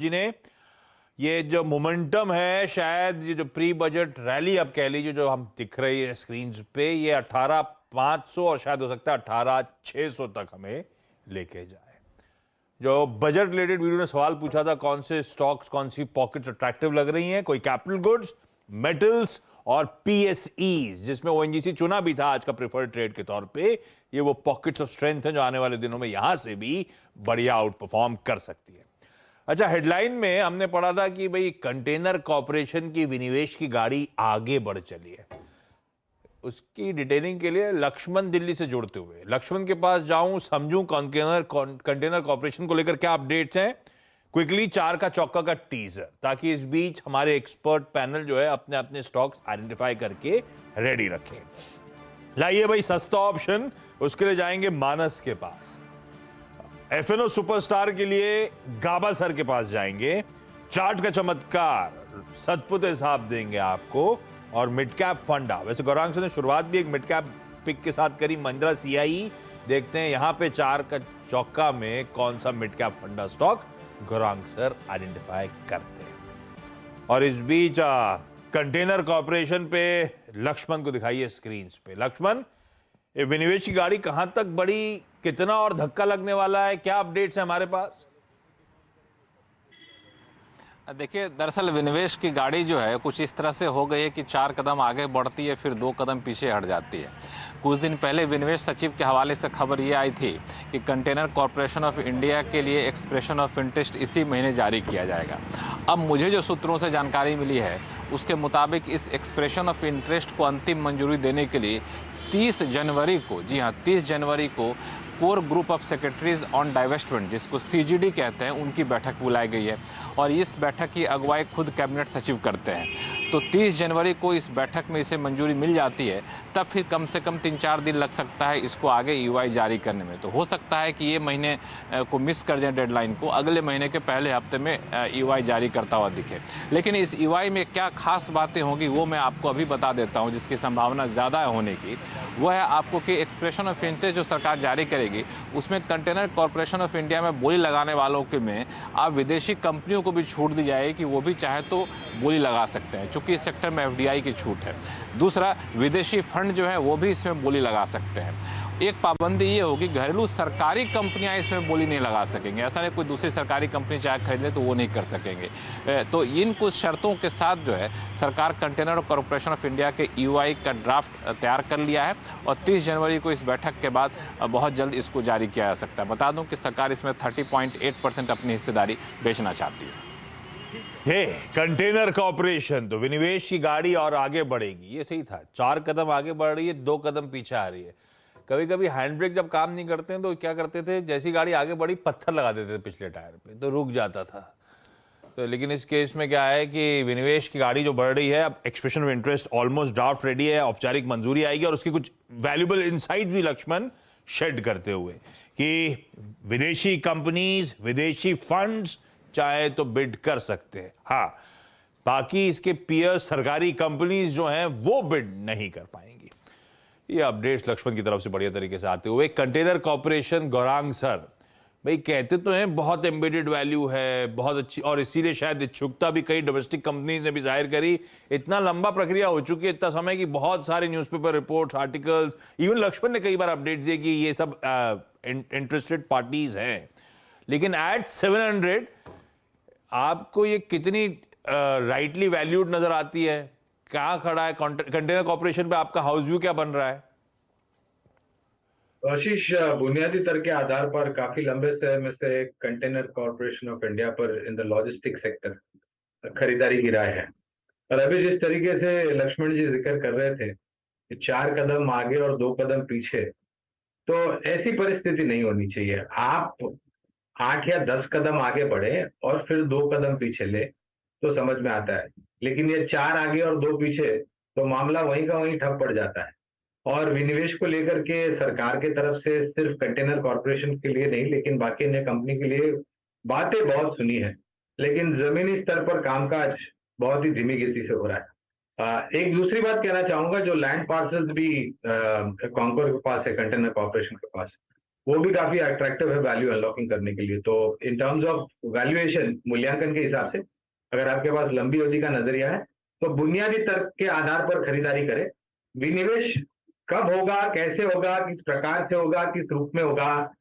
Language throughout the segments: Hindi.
जी ने ये जो मोमेंटम है, शायद ये जो प्री बजट रैली आप कह लीजिए जो हम दिख रही है स्क्रीन पे, ये 18,500 और शायद हो सकता है 18,600 तक हमें लेके जाए। जो बजट रिलेटेड वीडियो ने सवाल पूछा था कौन से स्टॉक्स, कौन सी पॉकेट्स अट्रैक्टिव लग रही हैं, कोई कैपिटल गुड्स, मेटल्स और पीएसईज, जिसमें ओएनजीसी चुना भी था आज का प्रेफर्ड ट्रेड के तौर पे। ये वो पॉकेट्स ऑफ स्ट्रेंथ हैं जो आने वाले दिनों में यहां से भी बढ़िया आउट परफॉर्म कर सकती है। अच्छा, हेडलाइन में हमने पढ़ा था कि भाई कंटेनर कॉर्पोरेशन की विनिवेश की गाड़ी आगे बढ़ चली है। उसकी डिटेलिंग के लिए लक्ष्मण दिल्ली से जुड़ते हुए, लक्ष्मण के पास जाऊं, समझूं कंटेनर कॉर्पोरेशन को लेकर क्या अपडेट्स हैं। क्विकली 4 का चौका का टीजर, ताकि इस बीच हमारे एक्सपर्ट पैनल जो है अपने अपने स्टॉक्स आइडेंटिफाई करके रेडी रखें। लाइए भाई सस्ता ऑप्शन, उसके लिए जाएंगे मानस के पास। एफएनओ सुपरस्टार के लिए गाबा सर के पास जाएंगे। चार्ट का चमत्कार सतपुते साहब देंगे आपको। और मिड कैप फंडा, वैसे गौरांग सर ने शुरुआत भी एक मिड कैप पिक के साथ करी, महिंद्रा सीआई। देखते हैं यहां पे 4 का चौका में कौन सा मिड कैप फंडा स्टॉक गौरांग सर आइडेंटिफाई करते हैं। और इस बीच कंटेनर कॉर्पोरेशन पे लक्ष्मण को दिखाइए स्क्रीन पे। लक्ष्मण, ये विनिवेश की गाड़ी कहां तक बढ़ी, कितना और धक्का लगने वाला है, क्या अपडेट्स है हमारे पास? देखिए, दरअसल विनिवेश की गाड़ी जो है कुछ इस तरह से हो गई है कि 4 कदम आगे बढ़ती है, फिर 2 कदम पीछे हट जाती है। कुछ दिन पहले विनिवेश सचिव के हवाले से खबर ये आई थी कि कंटेनर कॉर्पोरेशन ऑफ इंडिया के लिए एक्सप्रेशन ऑफ इंटरेस्ट इसी महीने जारी किया जाएगा। अब मुझे जो सूत्रों से जानकारी मिली है उसके मुताबिक इस एक्सप्रेशन ऑफ इंटरेस्ट को अंतिम मंजूरी देने के लिए 30 जनवरी को, जी हाँ 30 जनवरी को core group of secretaries on divestment, जिसको सीजीडी कहते हैं, उनकी बैठक बुलाई गई है। और इस बैठक की अगुवाई खुद कैबिनेट सचिव करते हैं। तो 30 जनवरी को इस बैठक में इसे मंजूरी मिल जाती है, तब फिर कम से कम 3-4 दिन लग सकता है इसको आगे ईवाई जारी करने में। तो हो सकता है कि ये महीने को मिस कर जाए डेडलाइन को, अगले महीने के पहले हफ्ते में ईवाई जारी करता हुआ दिखे। लेकिन इस ईवाई में क्या खास बातें होंगी वो मैं आपको अभी बता देता हूँ, जिसकी संभावना ज़्यादा होने की। वह है आपको कि एक्सप्रेशन ऑफ इंटरेस्ट जो सरकार जारी करेगी उसमें कंटेनर कॉर्पोरेशन ऑफ इंडिया में बोली लगाने वालों के में आप विदेशी कंपनियों को भी छूट दी जाएगी कि वो भी चाहे तो बोली लगा सकते हैं, चूंकि इस सेक्टर में एफडीआई की छूट है। दूसरा, विदेशी फंड जो है वो भी इसमें बोली लगा सकते हैं। एक पाबंदी ये होगी, घरेलू सरकारी कंपनियां इसमें बोली नहीं लगा सकेंगे। ऐसा नहीं कोई दूसरी सरकारी कंपनी चाहे खरीद ले तो वो नहीं कर सकेंगे। तो इन कुछ शर्तों के साथ जो है सरकार कंटेनर कॉर्पोरेशन ऑफ इंडिया के ईवाई का ड्राफ्ट तैयार कर लिया है और 30 जनवरी को इस बैठक के बाद बहुत जल्द इसको जारी किया जा सकता है। बता दूं कि सरकार इसमें 30.8% अपनी हिस्सेदारी बेचना चाहती है। कंटेनर कॉर्पोरेशन तो विनिवेश की गाड़ी और आगे बढ़ेगी, ये सही था। 4 कदम आगे बढ़ रही है, 2 कदम पीछे आ रही है। कभी कभी हैंड ब्रेक जब काम नहीं करते हैं तो क्या करते थे, जैसी गाड़ी आगे बढ़ी पत्थर लगा देते थे पिछले टायर पे, तो रुक जाता था। तो लेकिन इस केस में क्या है कि विनिवेश की गाड़ी जो बढ़ रही है, अब expression of interest almost draft ready है, औपचारिक मंजूरी आएगी और उसकी कुछ वैल्यूएबल इनसाइट भी लक्ष्मण शेड करते हुए कि विदेशी कंपनीज, विदेशी फंड्स चाहे तो बिड कर सकते हैं। हाँ, बाकी इसके पीयर सरकारी कंपनीज जो हैं वो बिड नहीं कर पाएंगी। ये अपडेट्स लक्ष्मण की तरफ से बढ़िया तरीके से आते हुए। कंटेनर कॉर्पोरेशन, गौरांग सर भाई कहते तो हैं बहुत एम्बेडेड वैल्यू है, बहुत अच्छी, और इसीलिए शायद इच्छुकता भी कई डोमेस्टिक कंपनीज ने भी जाहिर करी। इतना लंबा प्रक्रिया हो चुकी है, इतना समय कि बहुत सारे newspaper reports, articles, even Laxman ने कई बार अपडेट दिए कि ये सब इंटरेस्टेड पार्टीज हैं। लेकिन एट 700 आपको ये कितनी राइटली वैल्यूड नजर आती है? क्या खड़ा है कंटेनर कॉर्पोरेशन पे? आपका हाउस व्यू क्या बन रहा है? आशीष, बुनियादी तर्क के आधार पर काफी लंबे समय में से कंटेनर कॉर्पोरेशन ऑफ इंडिया पर इन द लॉजिस्टिक सेक्टर खरीदारी की राय है। और अभी जिस तरीके से लक्ष्मण जी जिक्र कर रहे थे कि 4 कदम आगे और 2 कदम पीछे, तो ऐसी परिस्थिति नहीं होनी चाहिए। आप 8 या 10 कदम आगे बढ़े और फिर 2 कदम पीछे ले तो समझ में आता है, लेकिन ये 4 आगे और 2 पीछे तो मामला वहीं का वहीं ठप पड़ जाता है। और विनिवेश को लेकर के सरकार की तरफ से सिर्फ कंटेनर कॉर्पोरेशन के लिए नहीं, लेकिन बाकी अन्य कंपनी के लिए बातें बहुत सुनी है, लेकिन जमीनी स्तर पर कामकाज बहुत ही धीमी गति से हो रहा है। एक दूसरी बात कहना चाहूंगा, जो लैंड पार्सल्स भी कॉन्कोर के पास है, कंटेनर कॉर्पोरेशन के पास, वो भी काफी अट्रैक्टिव है वैल्यू अनलॉकिंग करने के लिए। तो इन टर्म्स ऑफ वैल्यूएशन, मूल्यांकन के हिसाब से अगर आपके पास लंबी अवधि का नजरिया है तो बुनियादी तर्क के आधार पर खरीदारी करें। विनिवेश कब होगा, कैसे होगा, किस प्रकार से होगा, किस रूप में होगा,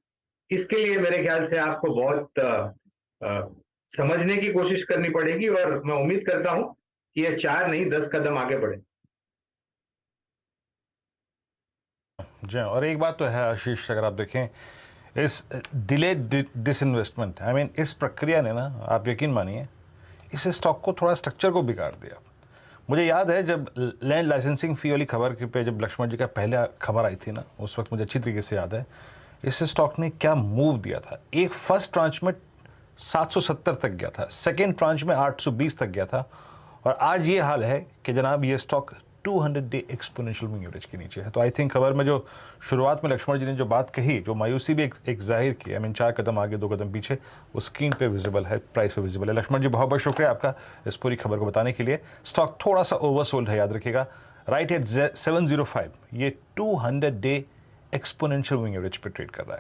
इसके लिए मेरे ख्याल से आपको बहुत समझने की कोशिश करनी पड़ेगी, और मैं उम्मीद करता हूं कि ये 4 नहीं 10 कदम आगे बढ़े। जी, और एक बात तो है आशीष, अगर आप देखें इस डिले डिसइन्वेस्टमेंट, आई मीन इस प्रक्रिया ने ना, आप यकीन मानिए, इस स्टॉक को थोड़ा स्ट्रक्चर को बिगाड़ दिया। मुझे याद है जब लैंड लाइसेंसिंग फ़ी वाली खबर पे जब लक्ष्मण जी का पहले खबर आई थी ना, उस वक्त मुझे अच्छी तरीके से याद है इस स्टॉक ने क्या मूव दिया था। एक फर्स्ट ट्रांच में 770 तक गया था, सेकेंड ट्रांच में 820 तक गया था, और आज ये हाल है कि जनाब ये stock 200 day exponential moving average के नीचे है। तो आई थिंक खबर में जो शुरुआत में लक्ष्मण जी ने जो बात कही, जो मायूसी भी एक जाहिर की, आई मीन 4 कदम आगे 2 कदम पीछे, वो स्क्रीन पे विजिबल है, प्राइस पे विजिबल है। लक्ष्मण जी बहुत बहुत शुक्रिया आपका इस पूरी खबर को बताने के लिए। स्टॉक थोड़ा सा ओवरसोल्ड है, याद रखिएगा। राइट एट 705 ये 200 डे एक्सपोनेंशियल मूविंग एवरेज पे ट्रेड कर रहा है।